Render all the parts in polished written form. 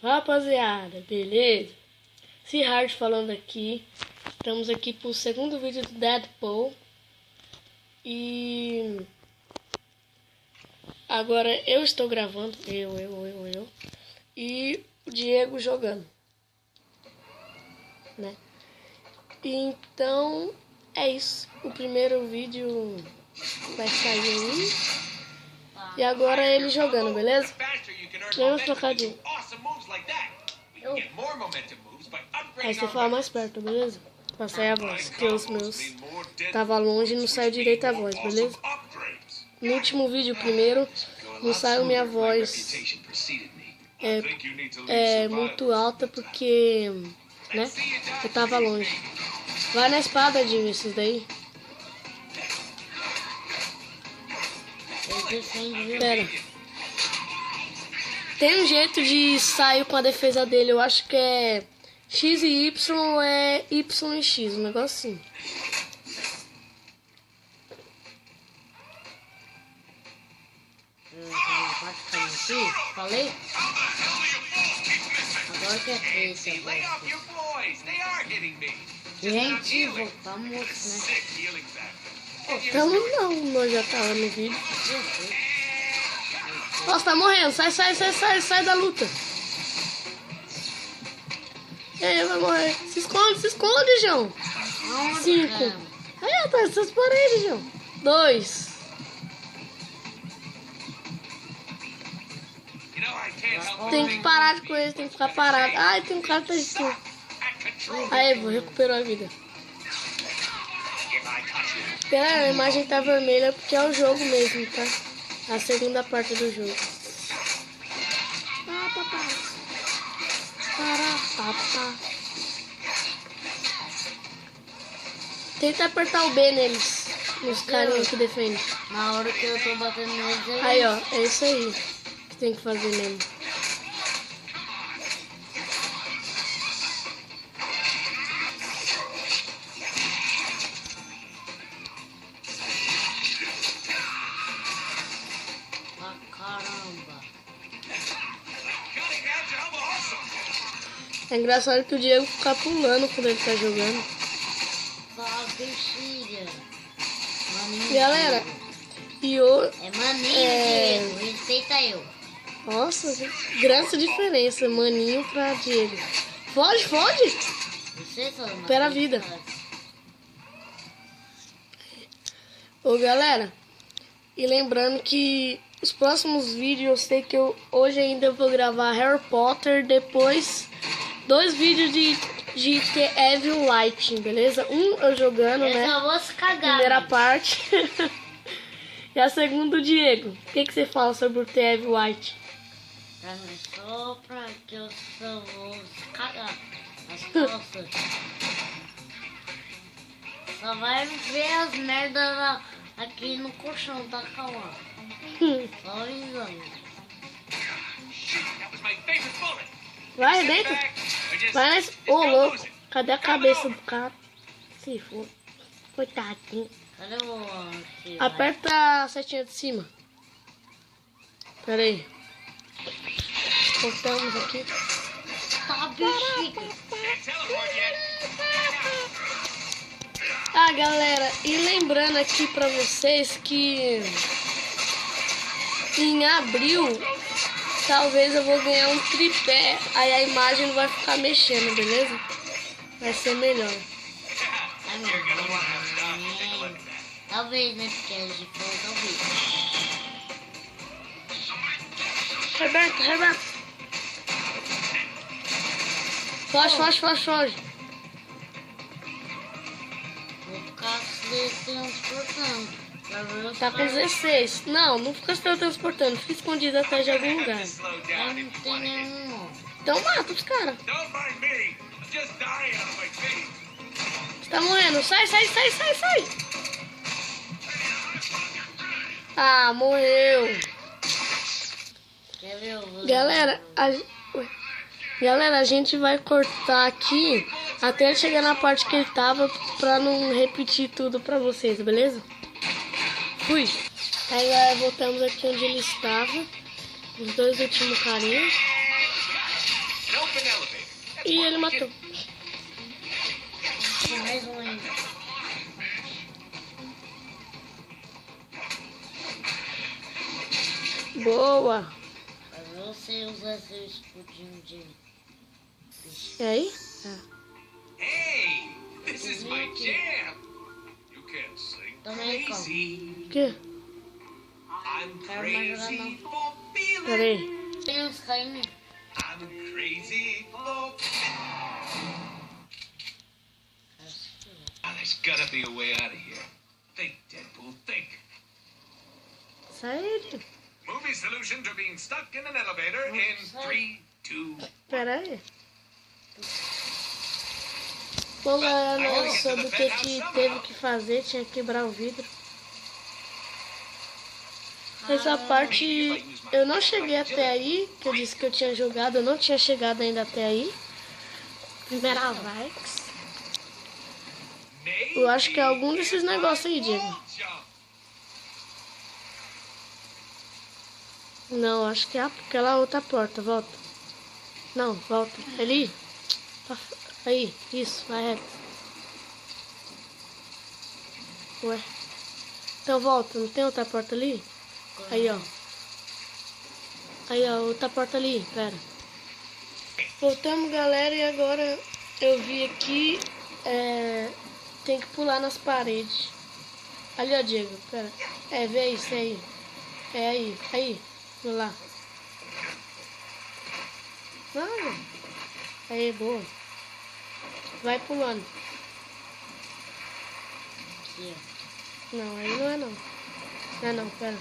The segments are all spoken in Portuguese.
Rapaziada, beleza? Hard falando aqui. Estamos aqui pro segundo vídeo do Deadpool. E agora eu estou gravando. Eu. E o Diego jogando, né? Então é isso. O primeiro vídeo vai sair aí. E agora é ele jogando, beleza? Vamos trocar de... Aí você fala mais perto, beleza? Pra sair a voz, porque os meus tava longe e não saiu direito a voz, beleza? No último vídeo, primeiro, não saiu minha voz muito alta porque, né, eu tava longe. Vai na espada, Dinho, esses daí. Pera. Tem um jeito de sair com a defesa dele, eu acho que é X e Y, é Y e X, um negócio assim. Falei? Agora que é esse agora. Gente, voltamos, né? Voltamos não, nós já tava no vídeo. Nossa, tá morrendo, sai da luta. Ei, vai morrer. Se esconde, João. 5. Aí, atrás dessas paredes, João. 2. Tem que parar com ele, tem que ficar parado. Ai, tem um cara que tá de tudo. Aí, vou recuperar a vida. Pera, a imagem tá vermelha porque é o jogo mesmo, tá? A segunda parte do jogo. Tenta apertar o B neles, nos carinhos que defendem. Na hora que eu tô batendo neles aí, ó, é isso aí que tem que fazer mesmo. Caramba. É engraçado que o Diego fica pulando quando ele tá jogando. Bexiga. Maninho, galera, e o... É maninho, Diego. Respeita eu. Nossa, grande diferença, maninho pra Diego. Foge! Pera a vida. Ô, galera, e lembrando que os próximos vídeos, eu sei que hoje ainda vou gravar Harry Potter, depois 2 vídeos de The Evil Light, beleza? Um eu jogando, né? Eu vou se cagar. Primeira parte. E a segunda, o Diego. O que você fala sobre o The Evil Light? Pra mim, só pra que eu só vou se cagar as calças. Só vai ver as merdas aqui no colchão, tá calma. Só avisando. Vai dentro. Vai nesse... Ô, louco. Cadê a cabeça do cara? Se for. Coitadinho. Cadê o... Aperta a setinha de cima. Pera aí. Cortamos aqui. Tá, bexiga. Ah, galera. E lembrando aqui pra vocês que... em abril... talvez eu vou ganhar um tripé, aí a imagem não vai ficar mexendo, beleza? Vai ser melhor. Talvez, né? Porque a gente falou talvez. Roberto. Foge. Vou ficar se transportando. Tá com 16. Não fica se transportando. Fica escondido atrás de algum lugar. Eu não tenho nenhum. Então mata os caras. Você tá morrendo. Sai. Ah, morreu. Quer ver? Galera, a gente vai cortar aqui até chegar na parte que ele tava pra não repetir tudo pra vocês, beleza? Fui. Aí voltamos aqui onde ele estava. Os 2 últimos carinhos. E ele matou. Tem mais um ainda. Boa. Pra você usar seu escudinho de bicho. E aí? Hey, this is my jam. You can't sing. Também como. Crazy. O quê? I'm Quero mais jogar crazy não. for feeling. Pera aí. Tem uns caindo. I'm crazy for. Ah, there's gotta be a way out of here. Think, Deadpool, think. Sério? Movie solution to being stuck in an elevator in 3, 2. Pera aí. Bom, galera, não soube o que teve que fazer, tinha que quebrar o vidro. Essa parte eu não cheguei até aí, que eu disse que eu tinha jogado, eu não tinha chegado ainda até aí. Primeira likes. Eu acho que é algum desses negócios aí, Diego. Não, acho que é aquela outra porta, volta. Não, volta. Ali. Aí, isso, vai reto. Ué. Então volta, não tem outra porta ali? Aí, ó. Aí, ó, outra porta ali, pera. Voltamos, galera, e agora eu vi aqui, tem que pular nas paredes. Ali, ó, Diego, pera. Vê isso aí. É aí, vou lá. Vai. Aí, boa. Vai pulando. Aqui, Não, aí não é não. Não é não, pera.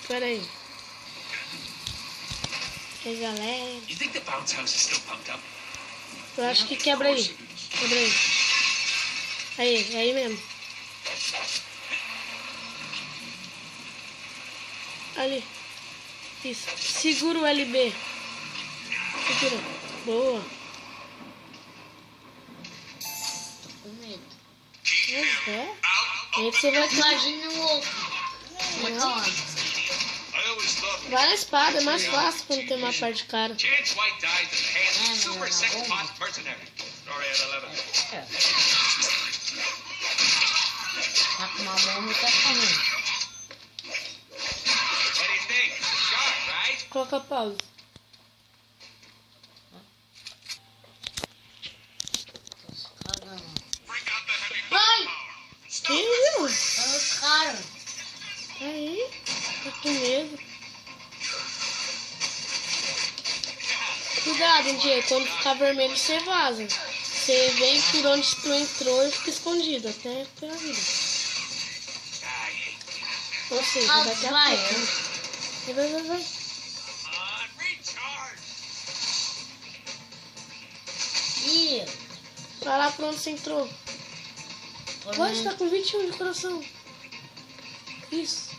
Pera aí. Aí, galera. You think the bounce house is still pumped up? Eu acho que quebra aí. Quebra aí. Aí, é aí mesmo. Ali. Isso. Segura o LB. Segura. Boa. ó. Com medo. É? Aí você vai ter... Imagina o outro. I always thought Vai na espada, é mais fácil quando tem uma parte de cara. Chance White dies at the hands of super sex pot mercenary. Story at 11. Tá com uma mão e tá comendo. What do you think? Sharp, right? Coloca pausa. Cagando. Bring out the heavy Vai! Que viu? Olha os caras. Aí, tá com medo. Cuidado, Diego, quando ficar vermelho você vaza. Você vem por onde tu entrou e fica escondido até pela vida. Ou seja, daqui a vai. pouco. Vai. on, recharge. Ih, Vai lá pra onde você entrou. Pode, tá com 21 de coração. Isso.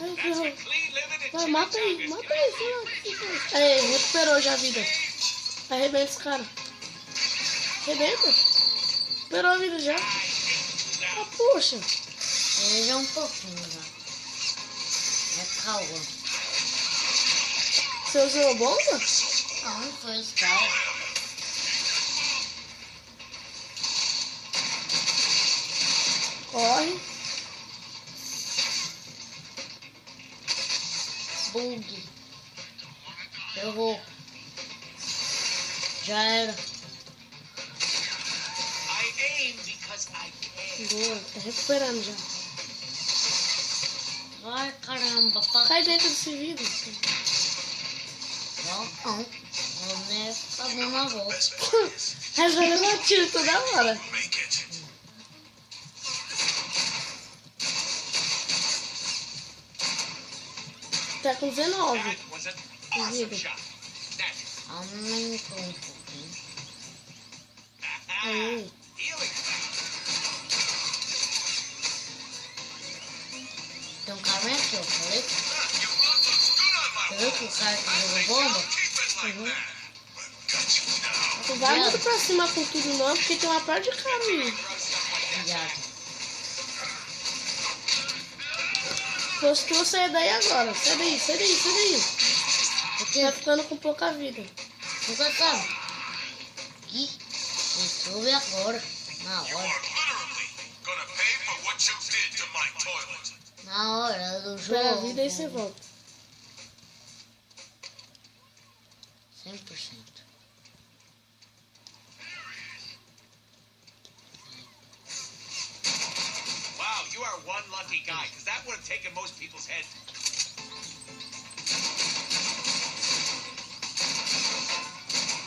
Ai, That's ferrou. what clean living and Vai, mata aí, vai lá. Aí, recuperou já a vida. Arrebenta esse cara. Arrebenta. Recuperou a vida já. Ah, poxa. ele já é um pouquinho já. É calma. Você usou a bomba? Não, foi os caras. Corre. Bug. Errou. Já era. I aim because I can. Boa, tá recuperando já. Vai, caramba. Cai dentro desse vidro. Não. O Neto tá dando a volta. Aí já levou tiro toda hora. Make it. Tá com 19. That was an awesome Vida. shot. That Aumentou um pouquinho. Aí. healing. Tem um cara aqui, eu falei. Your blood looks good on my Você viu que o cara que jogou bomba? Keep it like that. Got you now. Não vai muito pra cima com tudo não, porque tem uma parte de cara aí. Obrigado. Postou sair daí agora. Sai daí. Porque Tá ficando com pouca vida. nunca sabe. aqui. YouTube agora. Na You hora. are literally gonna pay for what you did to my toilet. Na hora do Espera a jogo. vida e você volta. 100%. Wow, you are one lucky guy, because that would have taken most people's heads.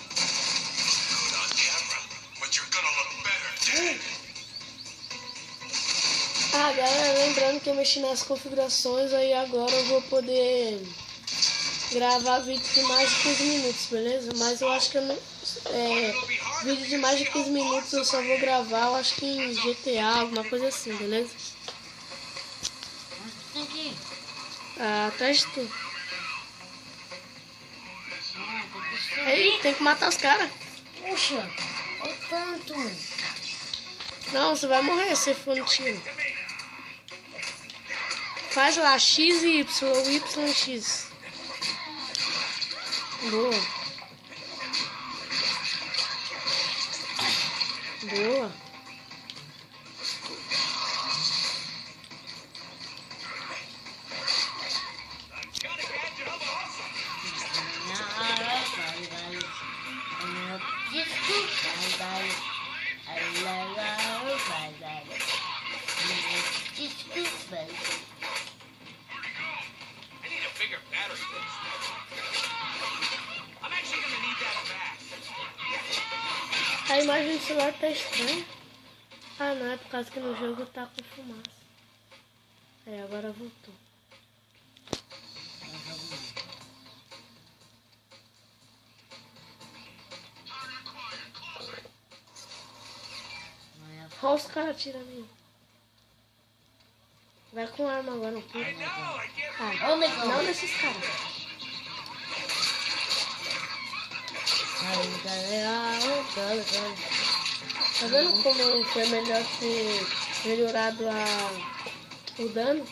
Good on camera, but you're gonna look better dead. Ah, galera, lembrando que eu mexi nas configurações, aí agora eu vou poder gravar vídeo de mais de 15 minutos, beleza? Mas eu acho que eu não, vídeo de mais de 15 minutos eu só vou gravar, eu acho que em GTA, alguma coisa assim, beleza? Onde tem que ir? Ah, atrás de tu. Ah, tem que escrever. Aí, tem que matar os caras. Puxa, olha o tanto. Não, você vai morrer se for no tiro. Faz lá, X e Y, ou Y e X. Boa. Boa. I need a bigger battery. I'm actually gonna need that back. A imagem do celular tá estranha. Ah, não, é por causa que no jogo tá com fumaça. Aí, agora voltou. Olha os caras atirando aí. Vai com arma agora, não pulo. I know, I can't Ah, Ô, negão. não nesses caras. Tá vendo como foi melhor ter melhorado o dano? No,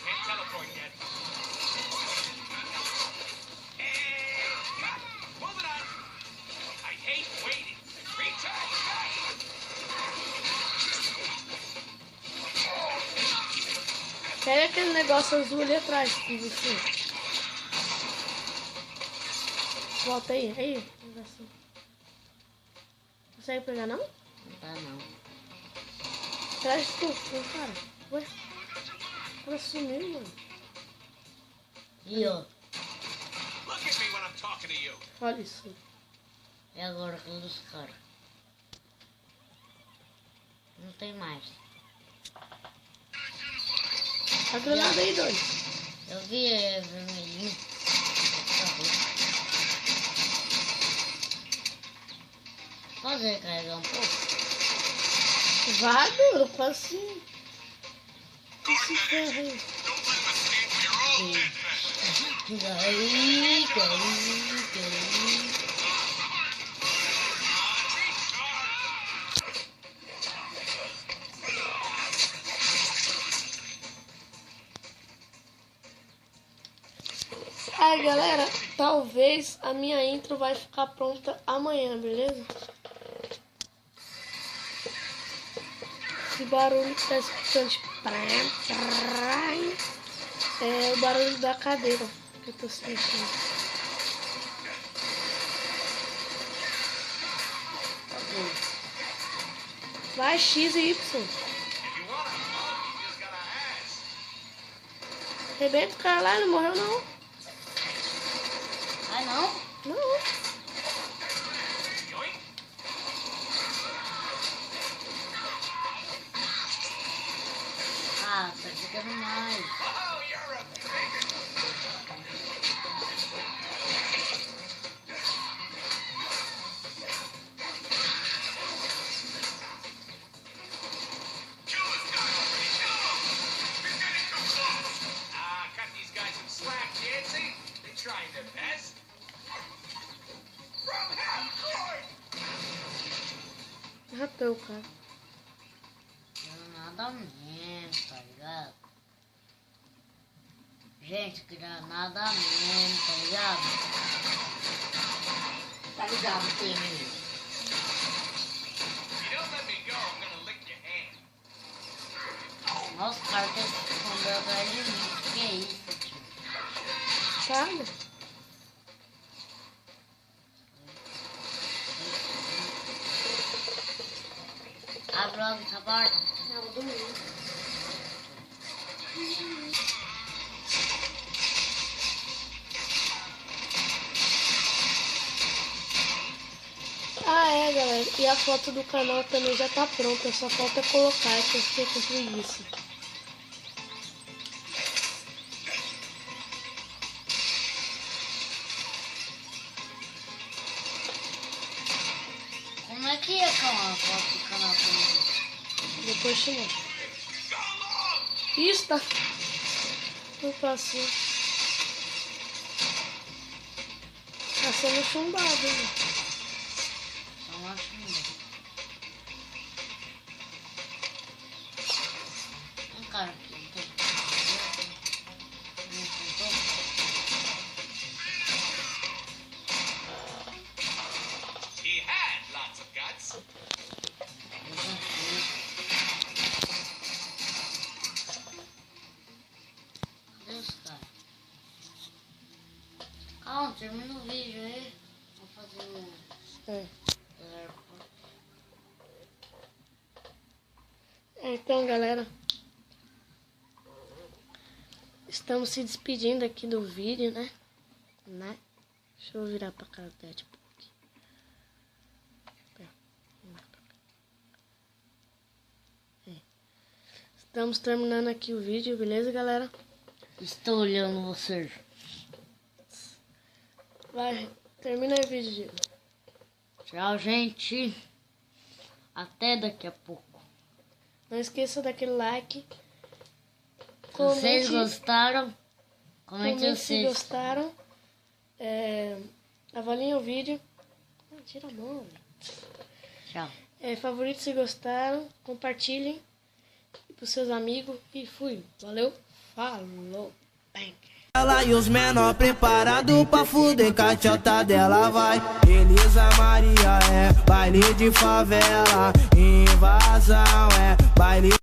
can't teleport yet. And cut. Moving on. I hate waiting. Recharge fast. Pega aquele negócio azul ali atrás de você. Volta aí, aí. Negócio. Consegue pegar não? Não tá não. Atrás de tu, não para. Ué? Ela sumiu, mano. E ó, Look at me when I'm talking to you. Olha isso. e agora com os caras? Não tem mais. A granada aí, doido. Eu vi vermelhinho. Pode recarregar um pouco? Vai, duro, quase se... Se ferra aí. Don't let him escape or you're all dead, man. Daí. Aí, galera, talvez a minha intro vai ficar pronta amanhã, beleza? Esse barulho que tá escutando, tipo, é o barulho da cadeira que eu tô sentindo. Vai, X e Y. If you want a hug, you just gotta ask. Rebenta o cara lá, ele não morreu não. Ah, não? Não. Yoink. Ah, tá ficando mais. Oh, you're a big... Kill this guy already. Kill him. He's getting too close. Cut these guys some slack, Nancy. They're trying their best. From half court. Rapeu o cara. Granada mesmo, tá ligado? Gente, granada mesmo, tá ligado? Tá ligado, tem. If you don't let me go, I'm gonna lick your hand. Nossa, o cara tá escondendo atrás de mim. Que é isso, tio? Sabe? Abre logo essa porta. Não, vou dormir. Ah, é, galera. E a foto do canal também já tá pronta. Só falta colocar, é que eu fiquei com preguiça. Como é que é com a foto do canal também? Depois te mostro. Isso, tá. Não passou. Tá sendo chumbado, né? Não acho ainda. Um cara aqui, não tem. Não tentou? He had lots of guts. Cadê os caras? Calma, termina o vídeo aí. Vou fazer um. É. Então, galera, estamos se despedindo aqui do vídeo, né? Deixa eu virar pra cá até tipo aqui. Estamos terminando aqui o vídeo, beleza, galera? Estou olhando você. Vai, termina aí o vídeo, Diego. Tchau, gente. Até daqui a pouco. Não esqueça daquele like. Se vocês gostaram, comente Comente se vocês. gostaram. Avaliem o vídeo. Não, tira a mão, velho. Tchau. Favorito se gostaram. Compartilhem pros seus amigos. E fui. Valeu. Falou. Bang. Ela e os menor preparado pra fuder, cachota dela vai. Elisa Maria é baile de favela, invasão é baile.